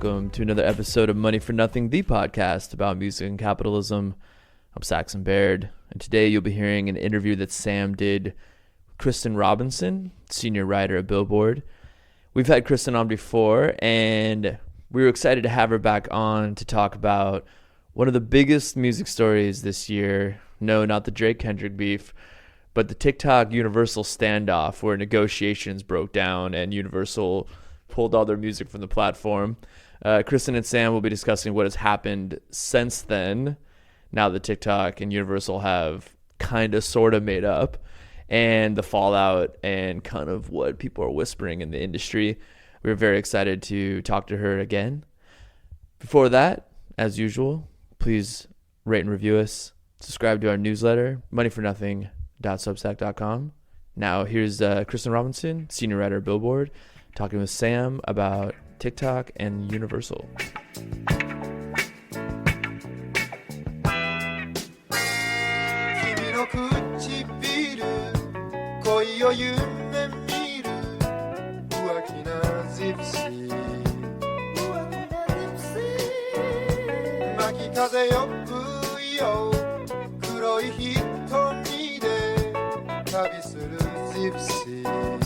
welcome to another episode of Money for Nothing, the podcast about music and capitalism. I'm Saxon Baird, and today you'll be hearing an interview that Sam did with Kristin Robinson, senior writer at Billboard. We've had Kristin on before, and we were excited to have her back on to talk about one of the biggest music stories this year. No, not the Drake-Kendrick beef, but the TikTok Universal standoff where negotiations broke down and Universal pulled all their music from the platform. Kristin and Sam will be discussing what has happened since then, now that TikTok and Universal have kind of sort of made up, and the fallout and kind of what people are whispering in the industry. We're very excited to talk to her again. Before that, as usual, please rate and review us. Subscribe to our newsletter, moneyfornothing.substack.com. Now, here's Kristin Robinson, senior writer at Billboard, talking with Sam about TikTok and Universal. 君の唇恋を夢見る浮気なジプシー巻き風よくよ黒い瞳で旅するジプシー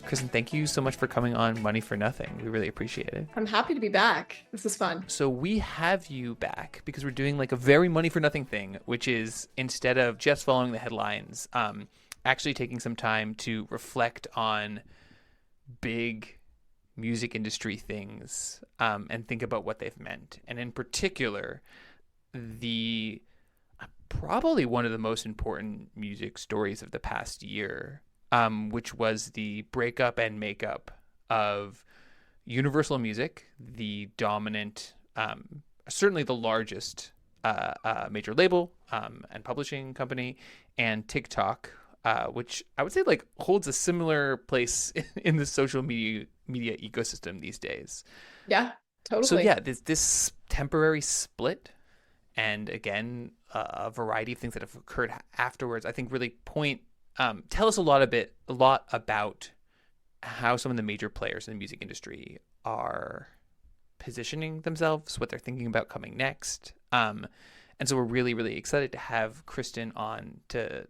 Kristin, thank you so much for coming on Money for Nothing. We really appreciate it. I'm happy to be back. This is fun. So we have you back because we're doing like a very Money for Nothing thing, which is instead of just following the headlines, actually taking some time to reflect on big music industry things and think about what they've meant. And in particular, the probably one of the most important music stories of the past year, which was the breakup and makeup of Universal Music, the dominant, certainly the largest major label and publishing company, and TikTok, which I would say like holds a similar place in the social media ecosystem these days. Yeah, totally. So yeah, this temporary split, and again, a variety of things that have occurred afterwards, I think really tell us a lot about how some of the major players in the music industry are positioning themselves, what they're thinking about coming next. And so we're really, really excited to have Kristin on to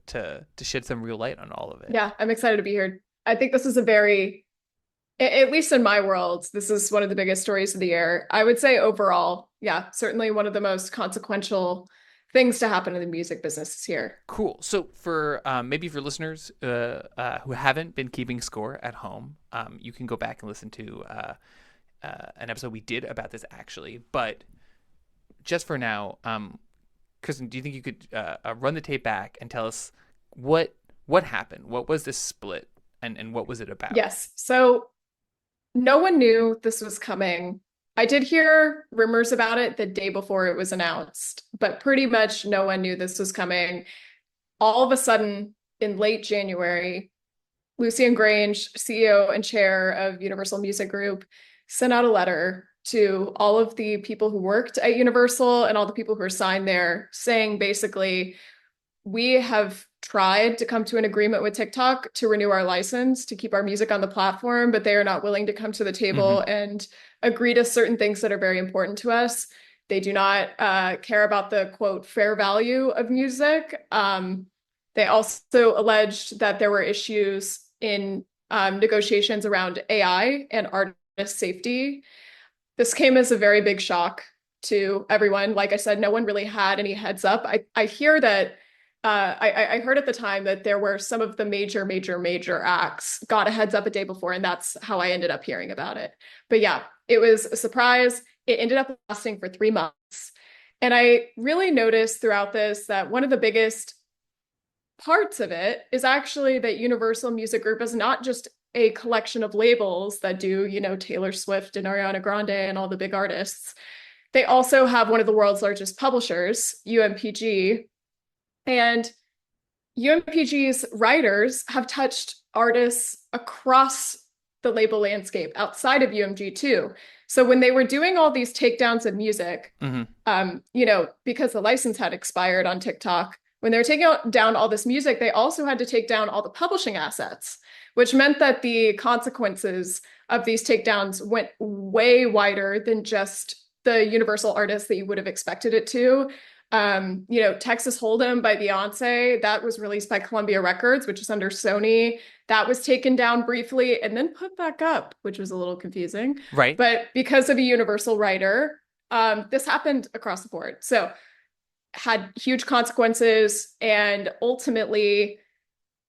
shed some real light on all of it. Yeah, I'm excited to be here. I think this is at least in my world, this is one of the biggest stories of the year. I would say overall, yeah, certainly one of the most consequential things to happen in the music business this year. Cool. So for maybe for listeners who haven't been keeping score at home, you can go back and listen to an episode we did about this actually. But just for now, Kristin, do you think you could run the tape back and tell us what happened? What was this split and what was it about? Yes. So no one knew this was coming. I did hear rumors about it the day before it was announced, but pretty much no one knew this was coming. All of a sudden, in late January, Lucian Grange, CEO and chair of Universal Music Group, sent out a letter to all of the people who worked at Universal and all the people who were signed there, saying basically, we have tried to come to an agreement with TikTok to renew our license to keep our music on the platform, but they are not willing to come to the table and agree to certain things that are very important to us. They do not care about the, quote, fair value of music. They also alleged that there were issues in negotiations around AI and artist safety. This came as a very big shock to everyone. Like I said, no one really had any heads up. I hear that I heard at the time that there were some of the major acts got a heads up a day before, and that's how I ended up hearing about it. But yeah, it was a surprise. It ended up lasting for 3 months. And I really noticed throughout this that one of the biggest parts of it is actually that Universal Music Group is not just a collection of labels that do, Taylor Swift and Ariana Grande and all the big artists. They also have one of the world's largest publishers, UMPG. And UMPG's writers have touched artists across the label landscape outside of UMG too. So when they were doing all these takedowns of music, Hmm. because the license had expired on TikTok, when they were taking down all this music, they also had to take down all the publishing assets, which meant that the consequences of these takedowns went way wider than just the Universal artists that you would have expected it to. Texas Hold'em by Beyonce, that was released by Columbia Records, which is under Sony. That was taken down briefly and then put back up, which was a little confusing. Right. But because of a Universal writer, this happened across the board. So had huge consequences. And ultimately,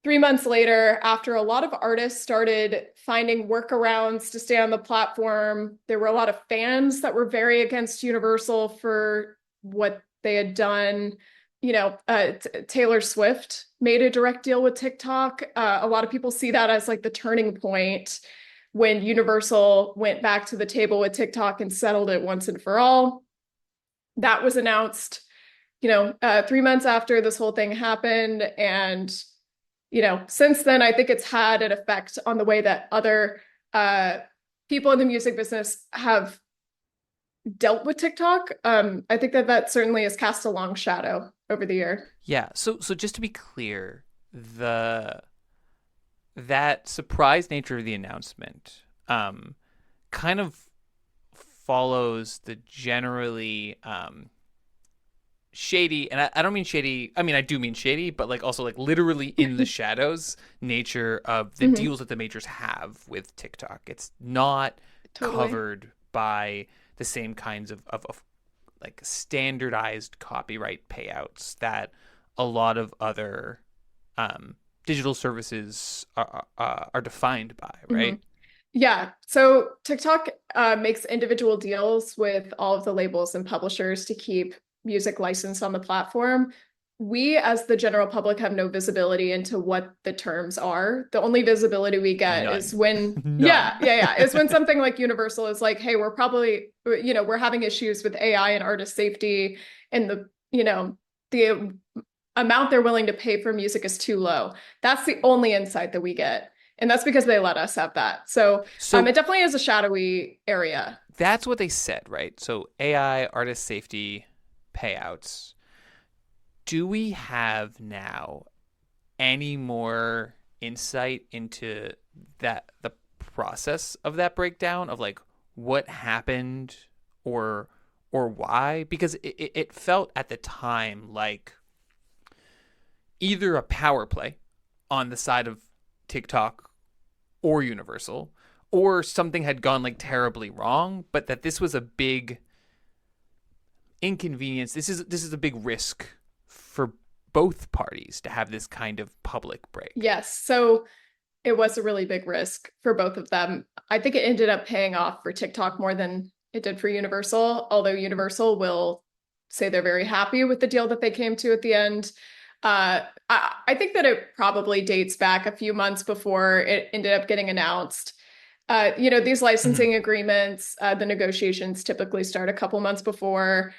3 months later, after a lot of artists started finding workarounds to stay on the platform, there were a lot of fans that were very against Universal for what they had done. Taylor Swift made a direct deal with TikTok. A lot of people see that as like the turning point when Universal went back to the table with TikTok and settled it once and for all. That was announced, 3 months after this whole thing happened. And, since then, I think it's had an effect on the way that other people in the music business have dealt with TikTok. I think that certainly has cast a long shadow over the year. Yeah. So just to be clear, that surprise nature of the announcement kind of follows the generally shady, and I don't mean shady, I mean I do mean shady, but like also like literally in the shadows nature of the deals that the majors have with TikTok. It's not Totally. covered by the same kinds of like standardized copyright payouts that a lot of other digital services are defined by, right? Yeah. So TikTok makes individual deals with all of the labels and publishers to keep music licensed on the platform. We, as the general public, have no visibility into what the terms are. The only visibility we get None. is when, None. is when something like Universal is like, hey, we're probably, we're having issues with AI and artist safety, and the amount they're willing to pay for music is too low. That's the only insight that we get. And that's because they let us have that. So So it definitely is a shadowy area. that's what they said, right? So AI, artist safety, payouts. Do we have now any more insight into the process of that breakdown of like what happened or why? Because it felt at the time like either a power play on the side of TikTok or Universal, or something had gone like terribly wrong, but that this was a big inconvenience. This is a big risk for both parties to have this kind of public break. Yes. So it was a really big risk for both of them. I think it ended up paying off for TikTok more than it did for Universal, although Universal will say they're very happy with the deal that they came to at the end. I think that it probably dates back a few months before it ended up getting announced. These licensing agreements, the negotiations typically start a couple months before.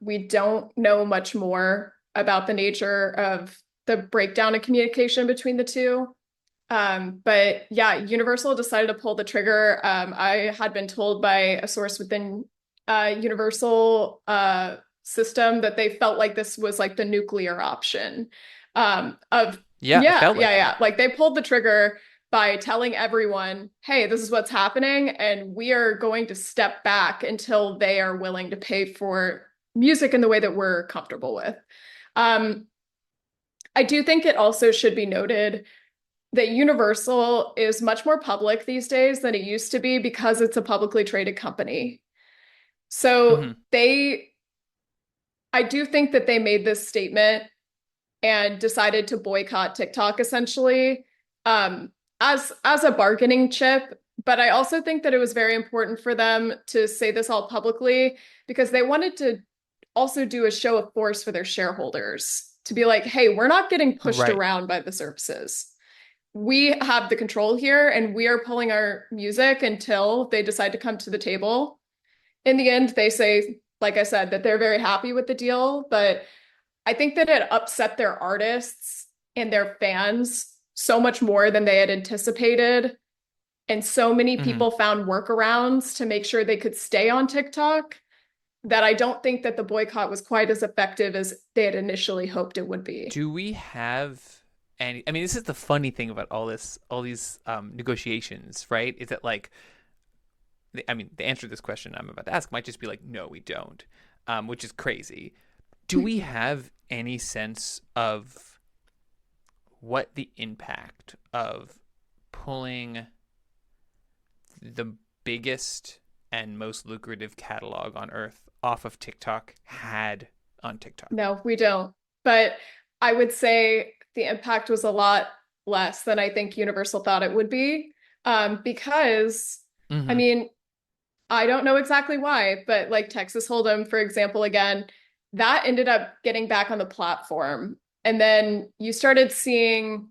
We don't know much more about the nature of the breakdown of communication between the two. But yeah, Universal decided to pull the trigger. I had been told by a source within Universal system that they felt like this was like the nuclear option like they pulled the trigger by telling everyone, hey, this is what's happening, and we are going to step back until they are willing to pay for music in the way that we're comfortable with. I do think it also should be noted that Universal is much more public these days than it used to be because it's a publicly traded company. So I do think that they made this statement and decided to boycott TikTok essentially as a bargaining chip. But I also think that it was very important for them to say this all publicly because they wanted to also do a show of force for their shareholders to be like, hey, we're not getting pushed around by the services. We have the control here and we are pulling our music until they decide to come to the table. In the end, they say, like I said, that they're very happy with the deal, but I think that it upset their artists and their fans so much more than they had anticipated. And so many Mhm. people found workarounds to make sure they could stay on TikTok that I don't think that the boycott was quite as effective as they had initially hoped it would be. Do we have any? I mean, this is the funny thing about all these negotiations, right? Is that like, I mean, the answer to this question I'm about to ask might just be like, no, we don't, which is crazy. Do we have any sense of what the impact of pulling the biggest and most lucrative catalog on earth off of TikTok had on TikTok? No, we don't. But I would say the impact was a lot less than I think Universal thought it would be. Because, I Mm-hmm. mean, I don't know exactly why, but like Texas Hold'em, for example, again, that ended up getting back on the platform. And then you started seeing,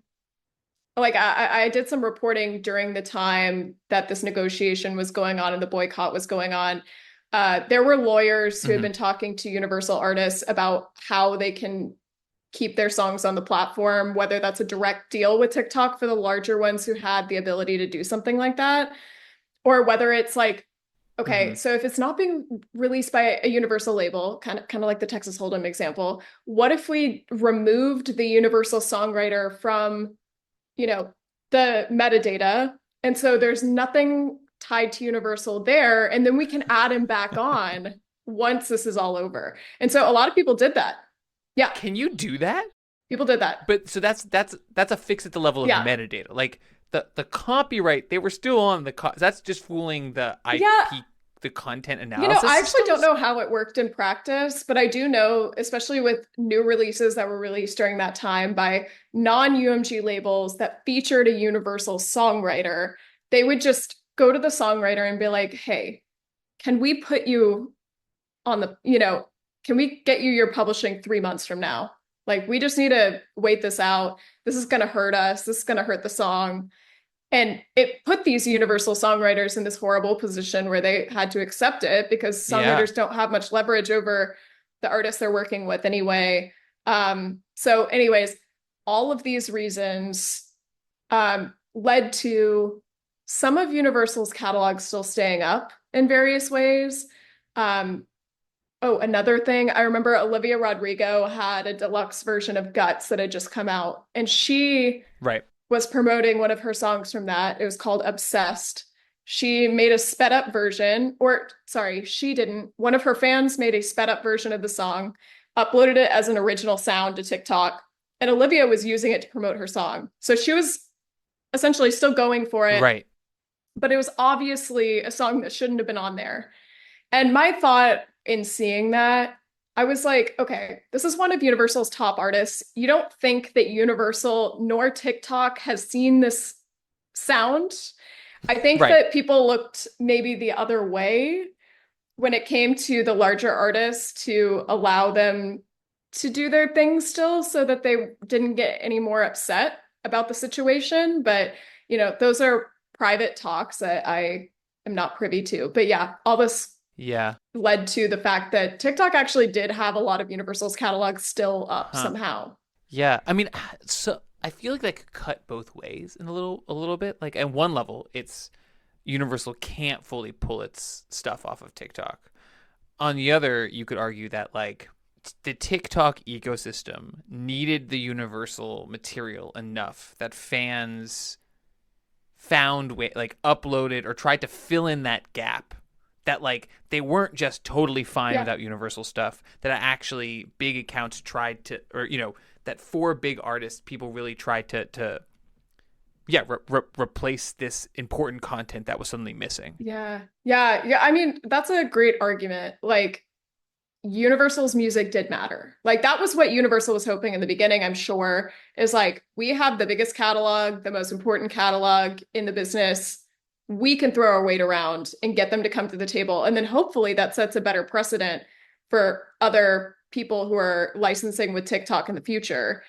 like, I did some reporting during the time that this negotiation was going on and the boycott was going on. There were lawyers who had Mm-hmm. been talking to Universal artists about how they can keep their songs on the platform, whether that's a direct deal with TikTok for the larger ones who had the ability to do something like that, or whether it's like, Mm-hmm. okay, so if it's not being released by a Universal label, kind of like the Texas Hold'em example, what if we removed the Universal songwriter from, you know, the metadata, and so there's nothing tied to Universal there, and then we can add him back on once this is all over. And so a lot of people did that. Yeah, Can you do that? people did that. But so that's a fix at the level of Yeah. metadata. Like the copyright, they were still on that's just fooling the Yeah, IP, the content you know, analysis I actually don't systems. know how it worked in practice, but I do know, especially with new releases that were released during that time by non-UMG labels that featured a Universal songwriter, they would just go to the songwriter and be like, hey, can we put you on the, can we get you your publishing 3 months from now? Like, we just need to wait this out. This is going to hurt us. This is going to hurt the song. And it put these Universal songwriters in this horrible position where they had to accept it because Yeah. songwriters don't have much leverage over the artists they're working with anyway. So, anyways, all of these reasons led to some of Universal's catalog still staying up in various ways. Um, oh, another thing, I remember Olivia Rodrigo had a deluxe version of Guts that had just come out, and she Right. was promoting one of her songs from that. It was called Obsessed. She made a sped up version, or sorry, she didn't. One of her fans made a sped up version of the song, uploaded it as an original sound to TikTok, and Olivia was using it to promote her song. So she was essentially still going for it, Right. but it was obviously a song that shouldn't have been on there. And my thought in seeing that, I was like, okay, this is one of Universal's top artists. You don't think that Universal nor TikTok has seen this sound? I think Right. that people looked maybe the other way when it came to the larger artists to allow them to do their thing still so that they didn't get any more upset about the situation. But, those are private talks that I am not privy to. But yeah, all this Yeah. led to the fact that TikTok actually did have a lot of Universal's catalog still up Huh. somehow. Yeah. I mean, so I feel like that could cut both ways in a little bit. Like at one level, it's Universal can't fully pull its stuff off of TikTok. On the other, you could argue that like the TikTok ecosystem needed the Universal material enough that fans found way like uploaded or tried to fill in that gap, that like they weren't just totally fine Yeah. without Universal stuff, that actually big accounts tried to, or that for big artists people really tried to yeah, replace this important content that was suddenly missing. Yeah. Yeah. Yeah. I mean, that's a great argument. Like, Universal's music did matter. Like, that was what Universal was hoping in the beginning, I'm sure, is like, we have the biggest catalog, the most important catalog in the business. We can throw our weight around and get them to come to the table. And then hopefully that sets a better precedent for other people who are licensing with TikTok in the future.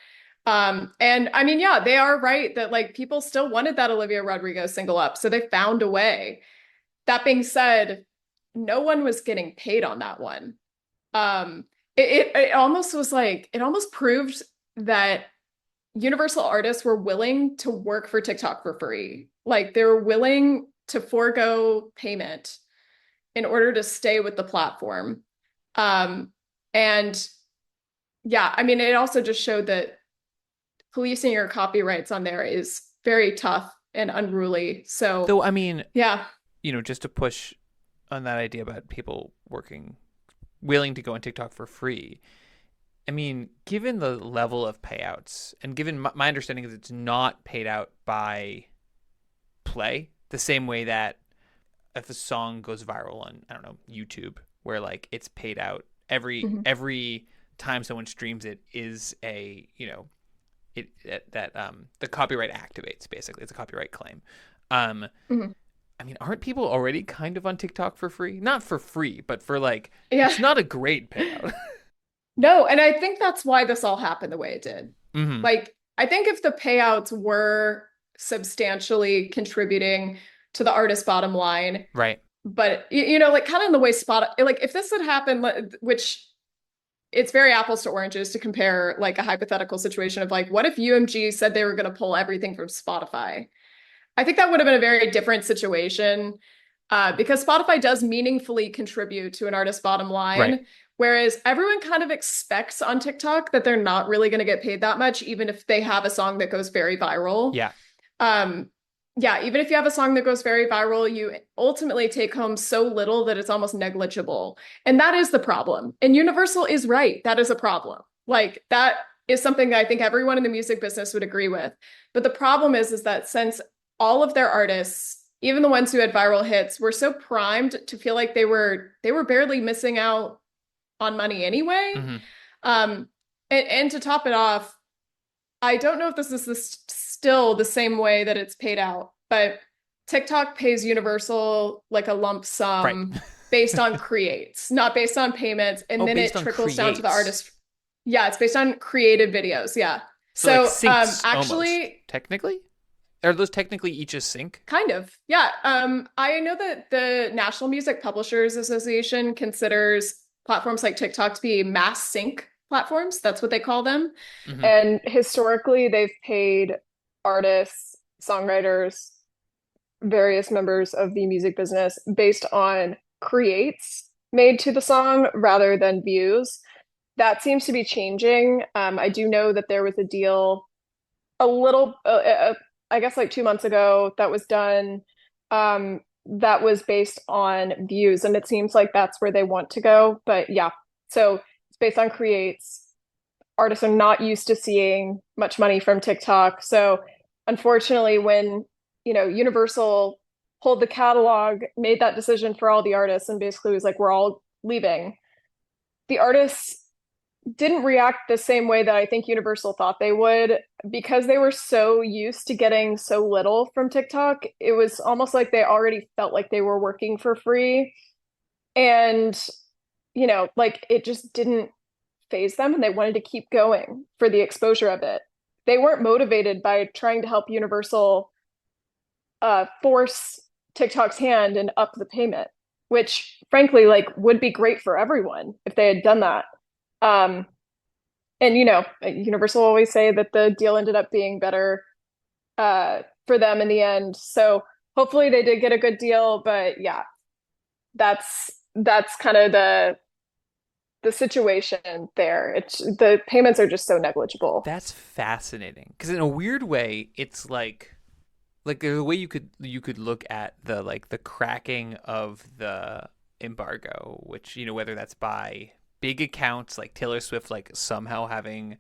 And I mean, yeah, they are right that like people still wanted that Olivia Rodrigo single up, so they found a way. That being said, no one was getting paid on that one. It almost was like it almost proved that Universal artists were willing to work for TikTok for free. Like they were willing to forego payment in order to stay with the platform. And yeah, I mean, it also just showed that policing your copyrights on there is very tough and unruly. So, Though, I mean, yeah. just to push on that idea about people willing to go on TikTok for free. I mean, given the level of payouts and given my understanding is it's not paid out by play the same way that if a song goes viral on, I don't know, YouTube, where like it's paid out every time someone streams it is a, the copyright activates, basically. It's a copyright claim. I mean, aren't people already kind of on TikTok for free? Not for free, but for like, it's not a great payout. No, and I think that's why this all happened the way it did. Like, I think if the payouts were substantially contributing to the artist's bottom line, right? But like kind of in the way like if this had happened, which it's very apples to oranges to compare like a hypothetical situation of like, what if UMG said they were going to pull everything from Spotify? I think that would have been a very different situation because Spotify does meaningfully contribute to an artist's bottom line. Right. Whereas everyone kind of expects on TikTok that they're not really going to get paid that much, even if they have a song that goes very viral. Yeah. Yeah, even if you have a song that goes very viral, you ultimately take home so little that it's almost negligible. And that is the problem. And Universal is right. That is a problem. Like that is something that I think everyone in the music business would agree with. But the problem is that since all of their artists, even the ones who had viral hits, were so primed to feel like they were barely missing out on money anyway. And to top it off, I don't know if this is still the same way that it's paid out, but TikTok pays Universal like a lump sum based on creates, not based on payments, and then it trickles down to the artist. Yeah, it's based on created videos. Yeah. So like syncs, actually, almost. Technically, are those technically each a sync? Kind of. Yeah. I know that the National Music Publishers Association considers platforms like TikTok to be mass sync platforms. That's what they call them. And historically, they've paid artists, songwriters, various members of the music business based on creates made to the song rather than views. That seems to be changing. I do know that there was a deal a little, I guess like 2 months ago that was done that was based on views. And it seems like that's where they want to go. But yeah, so it's based on creates. Artists are not used to seeing much money from TikTok. So unfortunately, when, Universal pulled the catalog, made that decision for all the artists and basically was like, we're all leaving, the artists didn't react the same way that I think Universal thought they would because they were so used to getting so little from TikTok. It was almost like they already felt like they were working for free. And, like it just didn't phase them and they wanted to keep going for the exposure of it. They weren't motivated by trying to help Universal force TikTok's hand and up the payment, which frankly, like would be great for everyone if they had done that. And Universal always say that the deal ended up being better for them in the end. So hopefully they did get a good deal, but yeah, that's kind of the situation there. It's the payments are just so negligible. That's fascinating because in a weird way, it's like there's a way you could look at the cracking of the embargo, which whether that's by big accounts like Taylor Swift, like somehow having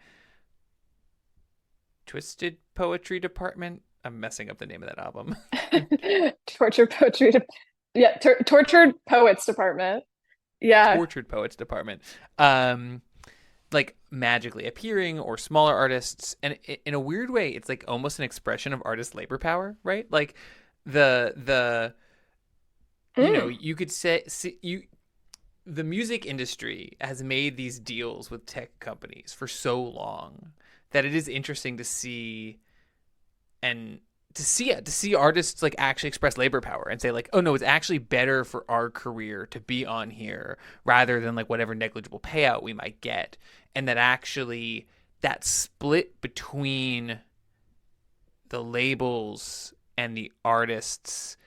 Twisted Poetry Department. I'm messing up the name of that album. Tortured Poets Department. Yeah. Tortured Poets Department. Like magically appearing, or smaller artists, and in a weird way, it's like almost an expression of artist labor power, right? Like the you could say the music industry has made these deals with tech companies for so long that it is interesting to see artists like actually express labor power and say like, oh no, it's actually better for our career to be on here rather than like whatever negligible payout we might get. And that actually that split between the labels and the artists.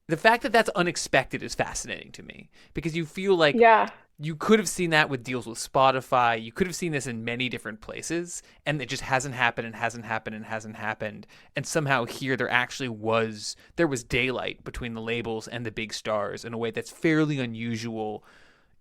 The fact that that's unexpected is fascinating to me because you feel like Yeah. you could have seen that with deals with Spotify. You could have seen this in many different places, and it just hasn't happened and hasn't happened and hasn't happened. And somehow here there was daylight between the labels and the big stars in a way that's fairly unusual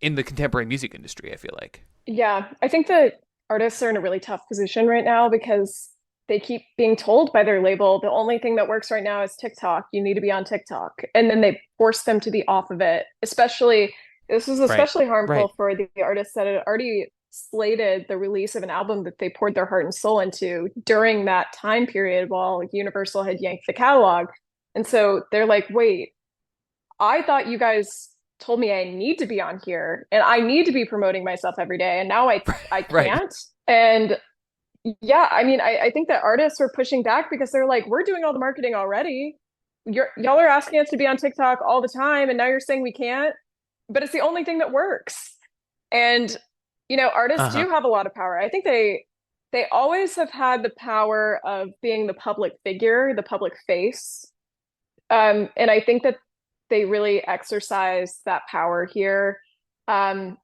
in the contemporary music industry, I feel like. Yeah. I think that artists are in a really tough position right now because they keep being told by their label the only thing that works right now is TikTok. You need to be on TikTok. And then they force them to be off of it. This was Right. especially Right. harmful for the artists that had already slated the release of an album that they poured their heart and soul into during that time period while Universal had yanked the catalog. And so they're like, wait, I thought you guys told me I need to be on here and I need to be promoting myself every day. And now I Right. can't. And yeah, I mean, I think that artists are pushing back because they're like, we're doing all the marketing already. Y'all are asking us to be on TikTok all the time, and now you're saying we can't, but it's the only thing that works. And artists Uh-huh. do have a lot of power. I think they always have had the power of being the public figure, the public face. And I think that they really exercise that power here. Um,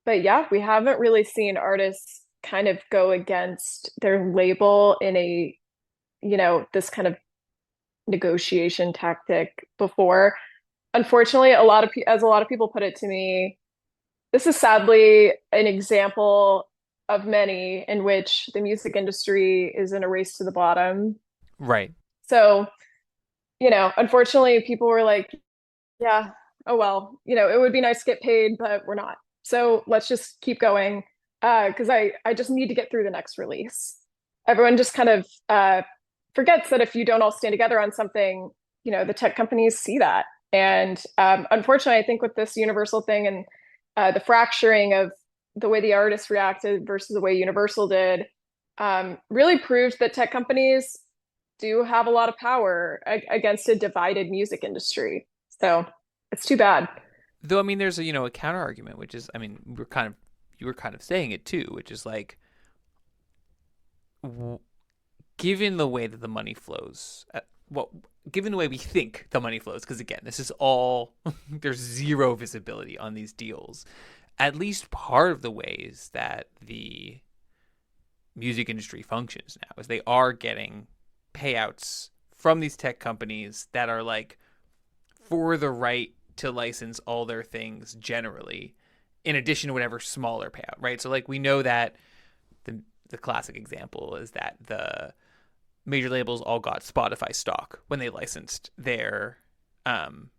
but yeah, we haven't really seen artists kind of go against their label in this kind of negotiation tactic before. Unfortunately, as a lot of people put it to me, this is sadly an example of many in which the music industry is in a race to the bottom. Right. So, unfortunately, people were like, yeah, oh well, it would be nice to get paid, but we're not. So let's just keep going because I just need to get through the next release. Everyone just kind of forgets that if you don't all stand together on something, the tech companies see that. And unfortunately, I think with this Universal thing and the fracturing of the way the artists reacted versus the way Universal did, really proved that tech companies do have a lot of power against a divided music industry. So it's too bad. Though I mean there's a counter argument which is I mean you were kind of saying it too, which is like given the way that the money flows, well, given the way we think the money flows, because again, this is all there's zero visibility on these deals. At least part of the ways that the music industry functions now is they are getting payouts from these tech companies that are like for the right to license all their things generally, in addition to whatever smaller payout, right? So like we know that the classic example is that the major labels all got Spotify stock when they licensed um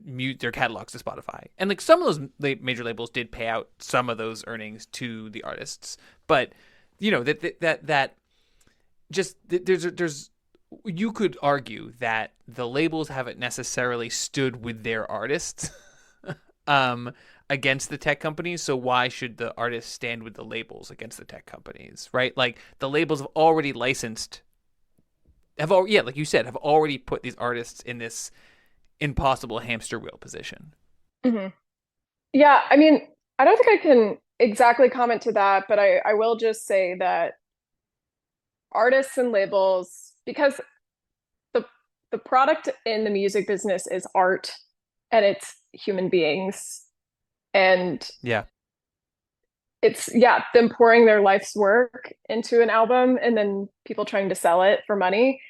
their catalogs to Spotify. And like some of those major labels did pay out some of those earnings to the artists, but that just there's you could argue that the labels haven't necessarily stood with their artists um against the tech companies, so why should the artists stand with the labels against the tech companies, right? Like the labels have already licensed like you said, have already put these artists in this impossible hamster wheel position. Hmm. Yeah, I mean, I don't think I can exactly comment to that, but I will just say that artists and labels, because the the product in the music business is art and it's human beings. And Yeah. it's, yeah, them pouring their life's work into an album and then people trying to sell it for money.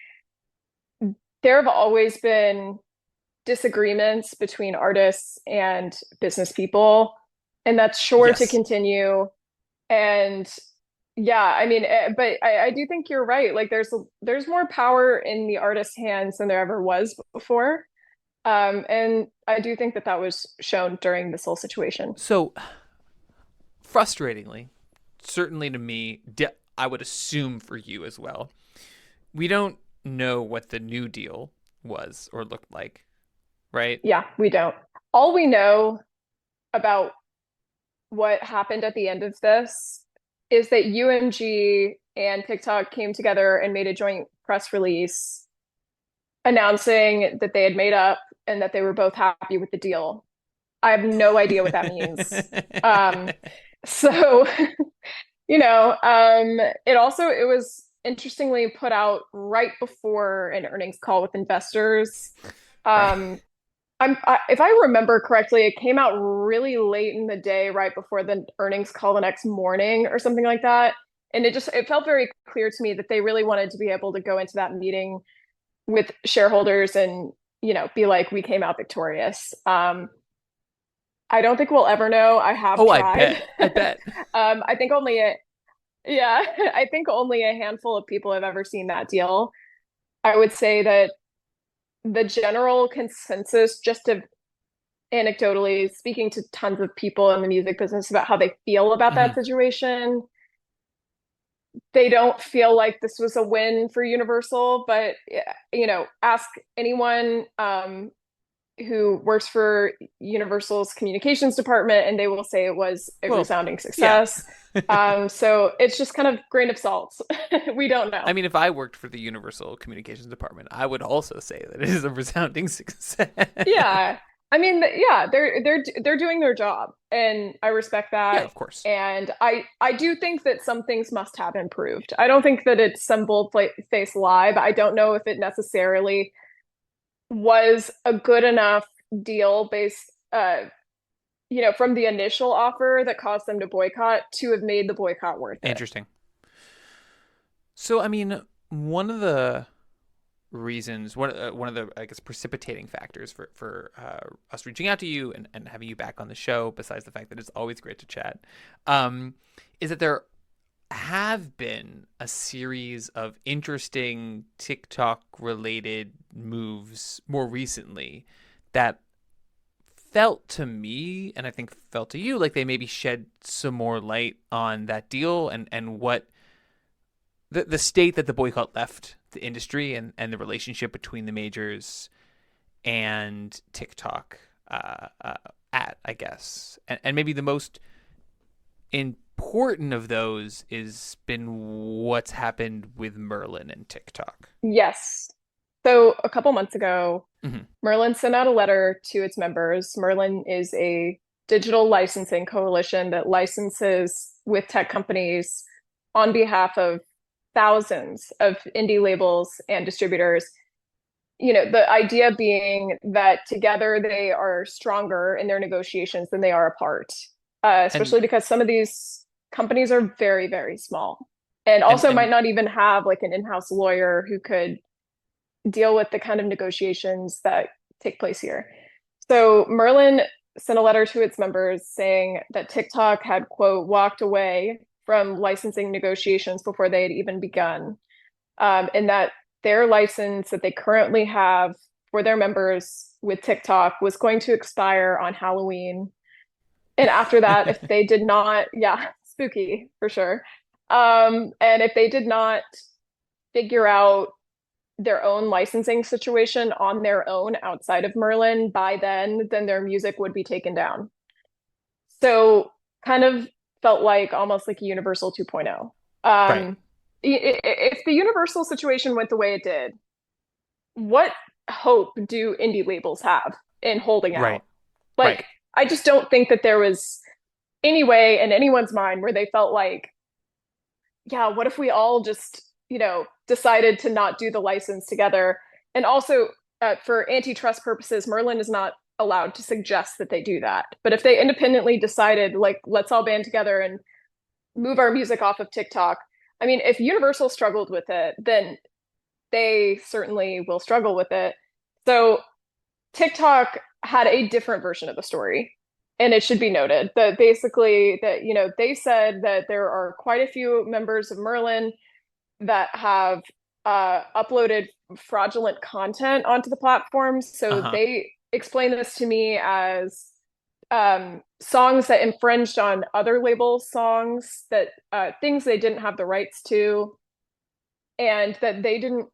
There have always been disagreements between artists and business people, and that's sure to Yes. continue. And yeah, I mean, but I do think you're right. Like there's more power in the artist's hands than there ever was before. And I do think that that was shown during this whole situation. So frustratingly, certainly to me, I would assume for you as well, we don't know what the new deal was or looked like, right? Yeah, we don't. All we know about what happened at the end of this is that UMG and TikTok came together and made a joint press release announcing that they had made up and that they were both happy with the deal. I have no idea what that means. Um, so, it was interestingly put out right before an earnings call with investors. Right. Um, if I remember correctly, it came out really late in the day, right before the earnings call the next morning or something like that. And it felt very clear to me that they really wanted to be able to go into that meeting with shareholders and, be like, we came out victorious. I don't think we'll ever know. I have Oh, I tried. bet. I bet. I think only yeah, I think only a handful of people have ever seen that deal. I would say that the general consensus, just of anecdotally speaking to tons of people in the music business about how they feel about that Mhm. situation, they don't feel like this was a win for Universal. But ask anyone who works for Universal's communications department, and they will say it was a Well, resounding yeah. success. So it's just kind of grain of salt. We don't I know. mean, if I worked for the Universal Communications Department, I would also say that it is a resounding success. Yeah. I mean, yeah, they're doing their job, and I respect Yeah, that. of course. And I do think that some things must have improved. I don't think that it's some bold-faced lie, but I don't know if it necessarily was a good enough deal based, from the initial offer that caused them to boycott to have made the boycott worth it. Interesting. So, I mean, one of the reasons, one of the, I guess, precipitating factors for us reaching out to you and having you back on the show, besides the fact that it's always great to chat, is that there have been a series of interesting TikTok related moves more recently that felt to me, and I think felt to you, like they maybe shed some more light on that deal and what the state that the boycott left the industry and the relationship between the majors and TikTok at, I guess. And maybe the most important of those is been what's happened with Merlin and TikTok. Yes. So a couple months ago, Hmm. Merlin sent out a letter to its members. Merlin is a digital licensing coalition that licenses with tech companies on behalf of thousands of indie labels and distributors. The idea being that together they are stronger in their negotiations than they are apart, And especially because some of these companies are very, very small and and also might and not even have like an in-house lawyer who could deal with the kind of negotiations that take place here. So Merlin sent a letter to its members saying that TikTok had, quote, walked away from licensing negotiations before they had even begun, and that their license that they currently have for their members with TikTok was going to expire on Halloween. And after that, if they did not, yeah, spooky for sure. And if they did not figure out their own licensing situation on their own outside of Merlin by then their music would be taken down. So kind of felt like almost like a Universal 2.0. right, If the Universal situation went the way it did, what hope do indie labels have in holding right, out? right. Like, I just don't think that there was any way in anyone's mind where they felt like, yeah, what if we all just, decided to not do the license together? And also, for antitrust purposes, Merlin is not allowed to suggest that they do that. But if they independently decided, like, let's all band together and move our music off of TikTok, I mean, if Universal struggled with it, then they certainly will struggle with it. So TikTok had a different version of the story. And it should be noted that basically that, they said that there are quite a few members of Merlin that have uploaded fraudulent content onto the platform. So Uh-huh. they explain this to me as songs that infringed on other labels' songs, that things they didn't have the rights to, and that they didn't.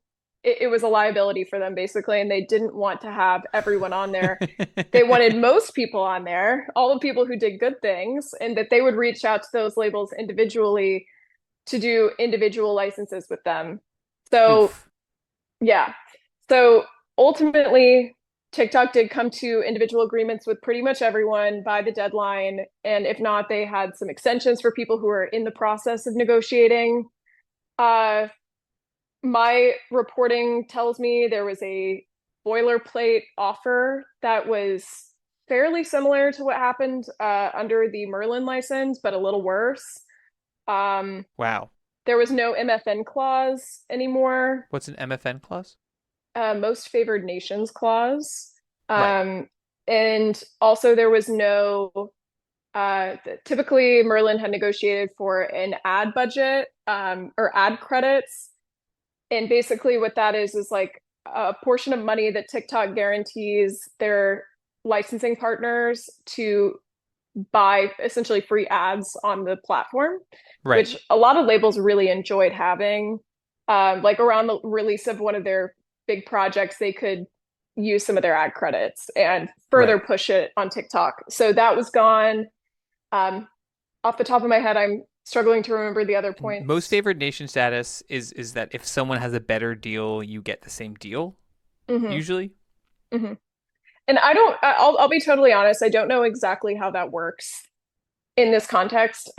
It was a liability for them basically, and they didn't want to have everyone on there. They wanted most people on there, all the people who did good things, and that they would reach out to those labels individually to do individual licenses with them. So, Oof. yeah. So ultimately, TikTok did come to individual agreements with pretty much everyone by the deadline. And if not, they had some extensions for people who are in the process of negotiating. Uh, My reporting tells me there was a boilerplate offer that was fairly similar to what happened under the Merlin license, but a little worse. Um, Wow. there was no MFN clause anymore, What's an MFN clause? most favored nations clause. Right. And also there was no typically Merlin had negotiated for an ad budget or ad credits. And basically what that is like a portion of money that TikTok guarantees their licensing partners to buy essentially free ads on the platform, Right. which a lot of labels really enjoyed having. Like around the release of one of their big projects, they could use some of their ad credits and further Right. push it on TikTok. So that was gone. Um, Off the top of my head, I'm struggling to remember the other And most points. favored nation status is that if someone has a better deal, you get the same deal, Hmm. usually. Hmm. And I'll be totally honest, I don't know exactly how that works in this context.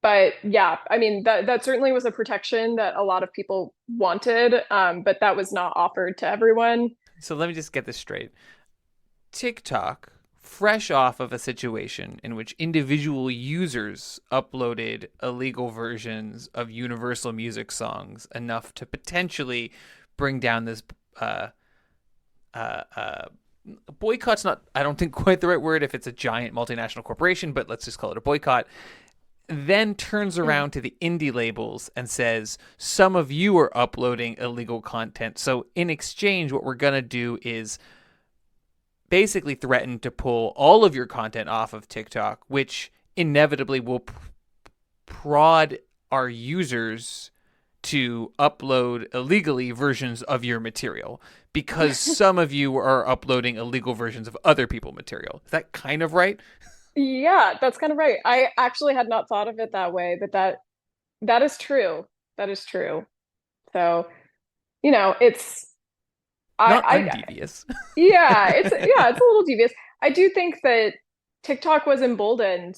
But yeah, I mean that certainly was a protection that a lot of people wanted, but that was not offered to everyone. So let me just get this straight. TikTok, fresh off of a situation in which individual users uploaded illegal versions of Universal Music songs enough to potentially bring down this uh, uh, boycott's not, I don't think, quite the right word if it's a giant multinational corporation, but let's just call it a boycott. Then turns Mhm. around to the indie labels and says, some of you are uploading illegal content. So in exchange, what we're going to do is basically threaten to pull all of your content off of TikTok, which inevitably will prod our users to upload illegally versions of your material because some of you are uploading illegal versions of other people's material. Is that kind of right? Yeah, that's kind of right. I actually had not thought of it that way, but that is true. That is true. So, it's Not I undevious. yeah, it's a little devious. I do think that TikTok was emboldened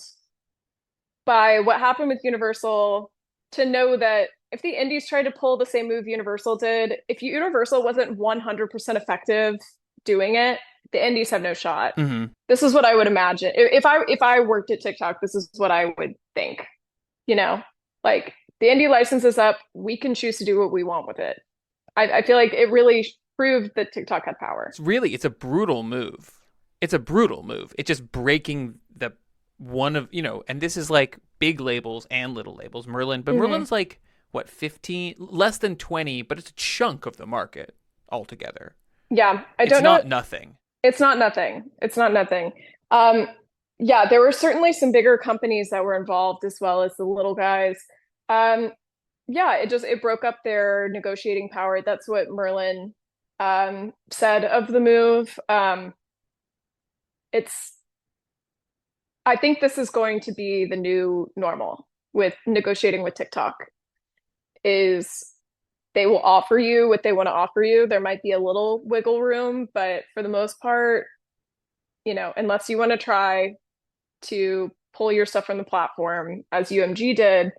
by what happened with Universal to know that if the indies tried to pull the same move Universal did, if Universal wasn't 100% effective doing it, the indies have no shot. Mm-hmm. This is what I would imagine. If I worked at TikTok, this is what I would think. You know, like the indie license is up, we can choose to do what we want with it. I feel like it really proved that TikTok had power. It's a brutal move. It's a brutal move. It's just breaking the one of, and this is like big labels and little labels. Merlin, but Hmm. Merlin's like, what, 15, less than 20, but it's a chunk of the market altogether. Yeah, I It's don't know. not nothing. It's not nothing. It's not nothing. Um, yeah, there were certainly some bigger companies that were involved as well as the little guys. Um, yeah, it broke up their negotiating power. That's what Merlin said of the move. It's I think this is going to be the new normal with negotiating with TikTok is they will offer you what they want to offer you. There might be a little wiggle room, but for the most part, unless you want to try to pull your stuff from the platform as UMG did,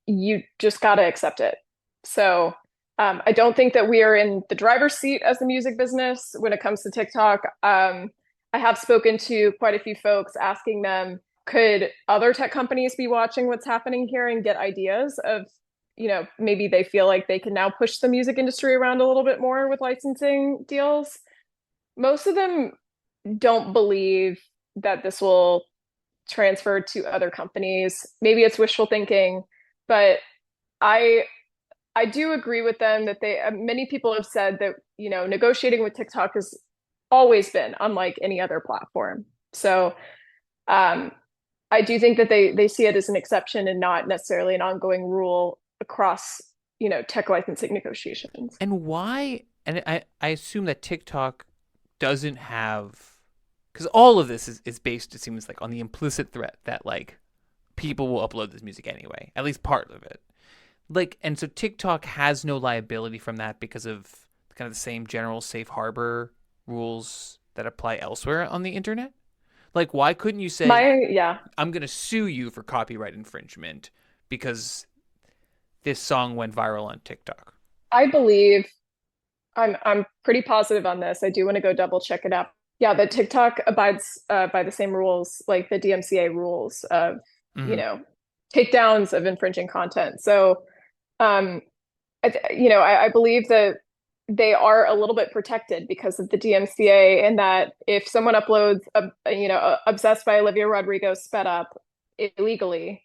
you just got to accept it. So I don't think that we are in the driver's seat as the music business when it comes to TikTok. I have spoken to quite a few folks asking them, could other tech companies be watching what's happening here and get ideas of, maybe they feel like they can now push the music industry around a little bit more with licensing deals. Most of them don't believe that this will transfer to other companies. Maybe it's wishful thinking, but I I do agree with them that many people have said that, negotiating with TikTok has always been unlike any other platform. So, um, I do think that they see it as an exception and not necessarily an ongoing rule across, tech licensing negotiations. And why? And I assume that TikTok doesn't have, because all of this is based, it seems like, on the implicit threat that like people will upload this music anyway, at least part of it. Like, and so TikTok has no liability from that because of kind of the same general safe harbor rules that apply elsewhere on the internet. Like, why couldn't you say, Yeah. I'm going to sue you for copyright infringement because this song went viral on TikTok? I believe I'm pretty positive on this. I do want to go double check it out. Yeah, that TikTok abides by the same rules, like the DMCA rules of, you Hmm. know, takedowns of infringing content. So, um, I believe that they are a little bit protected because of the DMCA, and that if someone uploads, Obsessed by Olivia Rodrigo sped up illegally,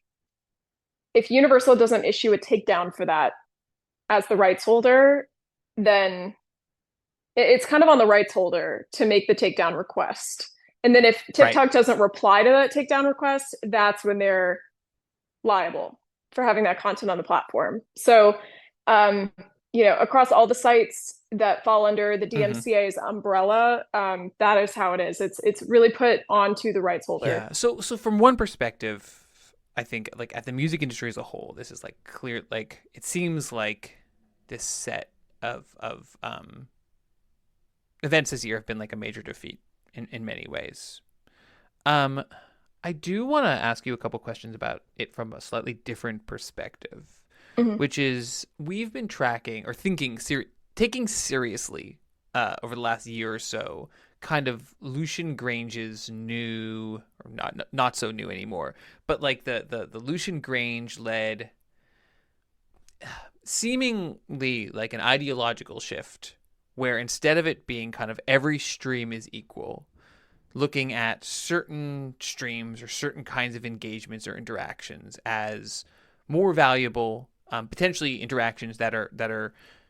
if Universal doesn't issue a takedown for that as the rights holder, then it's kind of on the rights holder to make the takedown request. And then if Right. TikTok doesn't reply to that takedown request, that's when they're liable for having that content on the platform. So, across all the sites that fall under the Hmm. DMCA's umbrella, that is how it is. It's really put onto the rights holder. Yeah. So from one perspective, I think like at the music industry as a whole, this is like clear. Like it seems like this set of events this year have been like a major defeat in many ways. Um, I do want to ask you a couple questions about it from a slightly different perspective, Mhm. which is we've been tracking or taking seriously over the last year or so, kind of Lucian Grange's new, or not so new anymore, but like the Lucian Grange led, seemingly like an ideological shift, where instead of it being kind of every stream is equal, looking at certain streams or certain kinds of engagements or interactions as more valuable, potentially interactions that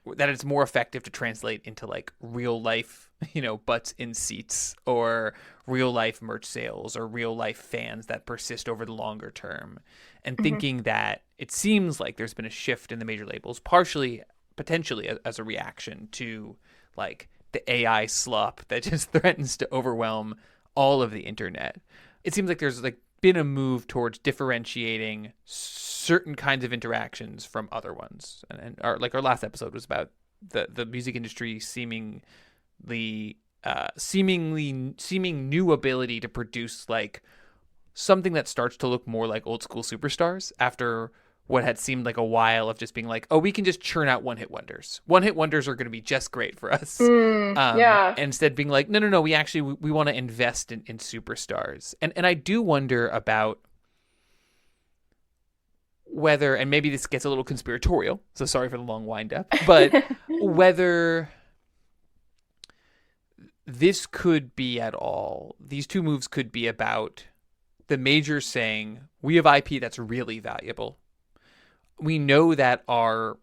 it's more effective to translate into like real life, butts in seats, or real life merch sales, or real life fans that persist over the longer term. And Mhm. thinking that it seems like there's been a shift in the major labels, partially potentially as a reaction to like the AI slop that just threatens to overwhelm all of the internet. It seems like there's like been a move towards differentiating certain kinds of interactions from other ones. And our last episode was about the music industry seeming new ability to produce like something that starts to look more like old school superstars after what had seemed like a while of just being like, oh, we can just churn out one hit wonders. One hit wonders are going to be just great for us. Yeah. Instead being like, no, we want to invest in superstars. And I do wonder about whether, and maybe this gets a little conspiratorial, so sorry for the long wind up, but whether these two moves could be about the majors saying, we have IP that's really valuable. We know that our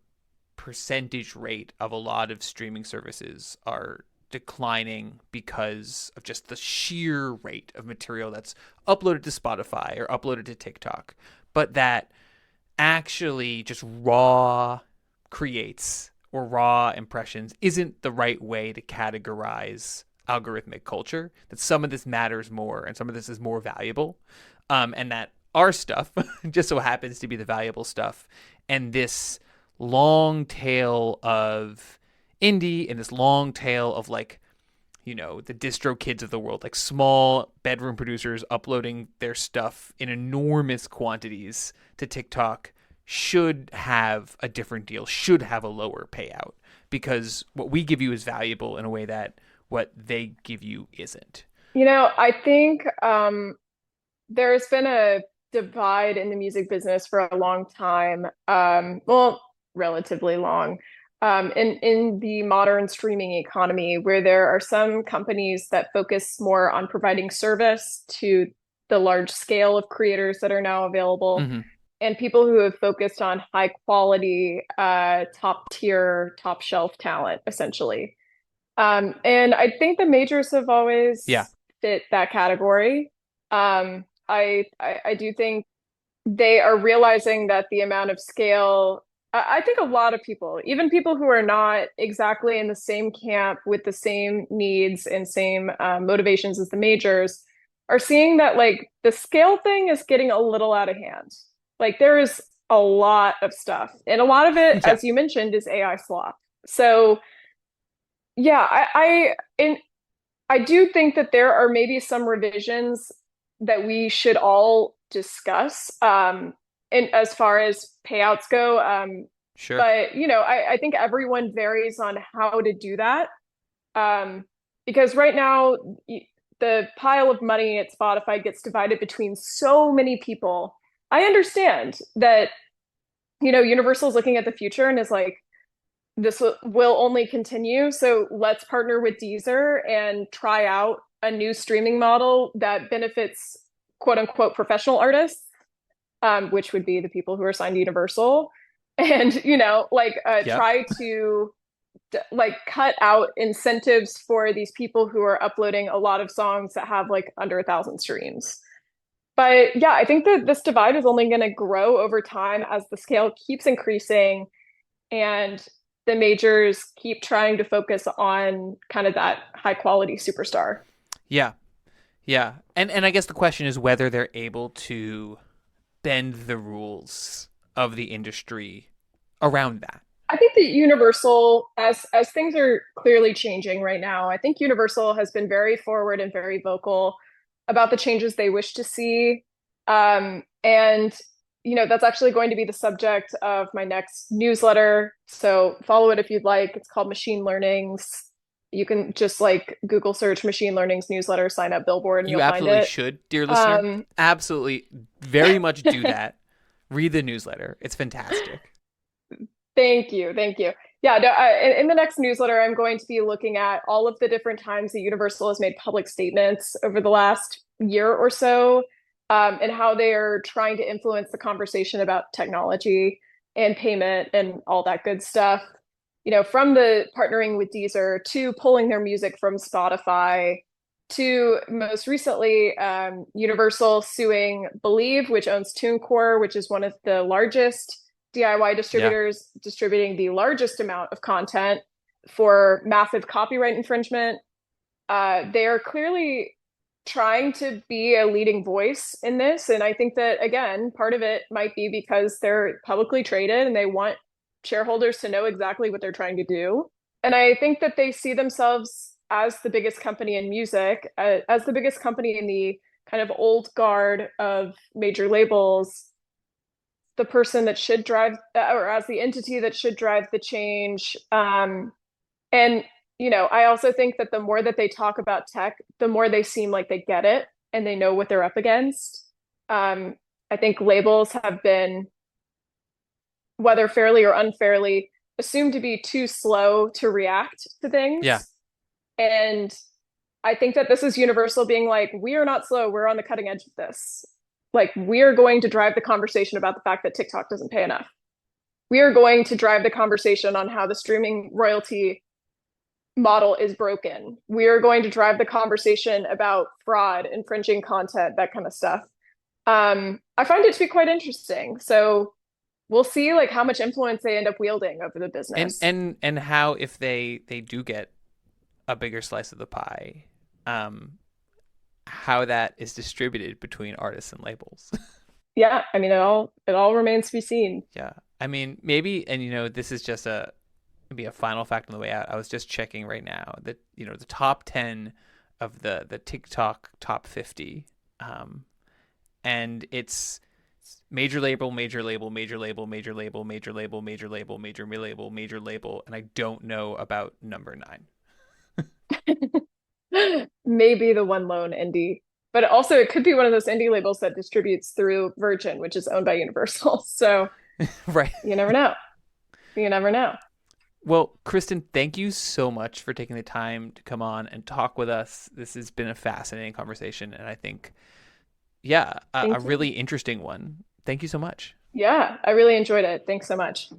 percentage rate of a lot of streaming services are declining because of just the sheer rate of material that's uploaded to Spotify or uploaded to TikTok, but that actually just raw creates or raw impressions isn't the right way to categorize algorithmic culture, that some of this matters more and some of this is more valuable, and that our stuff just so happens to be the valuable stuff, and this long tail of indie and this long tail of like, the distro kids of the world, like small bedroom producers uploading their stuff in enormous quantities to TikTok, should have a different deal, should have a lower payout, because what we give you is valuable in a way that what they give you isn't. I think there's been a divide in the music business for a long time. Well, relatively long. In the modern streaming economy, where there are some companies that focus more on providing service to the large scale of creators that are now available, Mm-hmm. and people who have focused on high quality, top tier, top shelf talent, essentially. And I think the majors have Yeah. always fit that category. I do think they are realizing that the amount of scale, I think a lot of people, even people who are not exactly in the same camp with the same needs and same motivations as the majors, are seeing that like the scale thing is getting a little out of hand. Like there is a lot of stuff, and a lot of it, Yeah. as you mentioned, is AI slop. So yeah, I do think that there are maybe some revisions that we should all discuss. And as far as payouts go, Sure. But, I think everyone varies on how to do that. Um, because right now, the pile of money at Spotify gets divided between so many people. I understand that, Universal's looking at the future and is like, this will only continue. So let's partner with Deezer and try out a new streaming model that benefits quote unquote professional artists, which would be the people who are signed to Universal. And, Yep. try to like cut out incentives for these people who are uploading a lot of songs that have like under 1,000 streams. But yeah, I think that this divide is only going to grow over time as the scale keeps increasing and the majors keep trying to focus on kind of that high quality superstar. Yeah. Yeah. And I guess the question is whether they're able to bend the rules of the industry around that. I think that Universal, as things are clearly changing right now, I think Universal has been very forward and very vocal about the changes they wish to see. And that's actually going to be the subject of my next newsletter. So follow it if you'd like. It's called Machine Learning's. You can just like Google search Machine Learning's newsletter, sign up Billboard, and You you'll find absolutely it. should, dear listener. Absolutely, very much do that. Read the newsletter. It's fantastic. Thank you. Thank you. Yeah, no, in the next newsletter, I'm going to be looking at all of the different times that Universal has made public statements over the last year or so, and how they are trying to influence the conversation about technology and payment and all that good stuff. From the partnering with Deezer to pulling their music from Spotify to most recently, Universal suing Believe, which owns TuneCore, which is one of the largest DIY distributors, distributing the largest amount of content for massive copyright infringement. They are clearly trying to be a leading voice in this. And I think that, again, part of it might be because they're publicly traded and they want shareholders to know exactly what they're trying to do. And I think that they see themselves as the biggest company in music, as the biggest company in the kind of old guard of major labels, the person that should drive, or as the entity that should drive the change. And I also think that the more that they talk about tech, the more they seem like they get it and they know what they're up against. I think labels have been, whether fairly or unfairly, assumed to be too slow to react to things. Yeah. And I think that this is Universal being like, we are not slow, we're on the cutting edge of this. Like, we are going to drive the conversation about the fact that TikTok doesn't pay enough. We are going to drive the conversation on how the streaming royalty model is broken. We are going to drive the conversation about fraud, infringing content, that kind of stuff. I find it to be quite interesting. So we'll see like how much influence they end up wielding over the business. And how, if they do get a bigger slice of the pie, how that is distributed between artists and labels. Yeah, I mean, it all remains to be seen. Yeah. I mean, maybe, and this is just maybe a final fact on the way out. I was just checking right now that, the top 10 of the TikTok top 50, and it's major label, major label, major label, major label, major label, major label, major label, major label, and I don't know about number 9. Maybe the one lone indie, but also it could be one of those indie labels that distributes through Virgin, which is owned by Universal. So Right. you never know. You never know. Well, Kristin, thank you so much for taking the time to come on and talk with us. This has been a fascinating conversation, and I think, a really interesting one. Thank you so much. Yeah, I really enjoyed it. Thanks so much.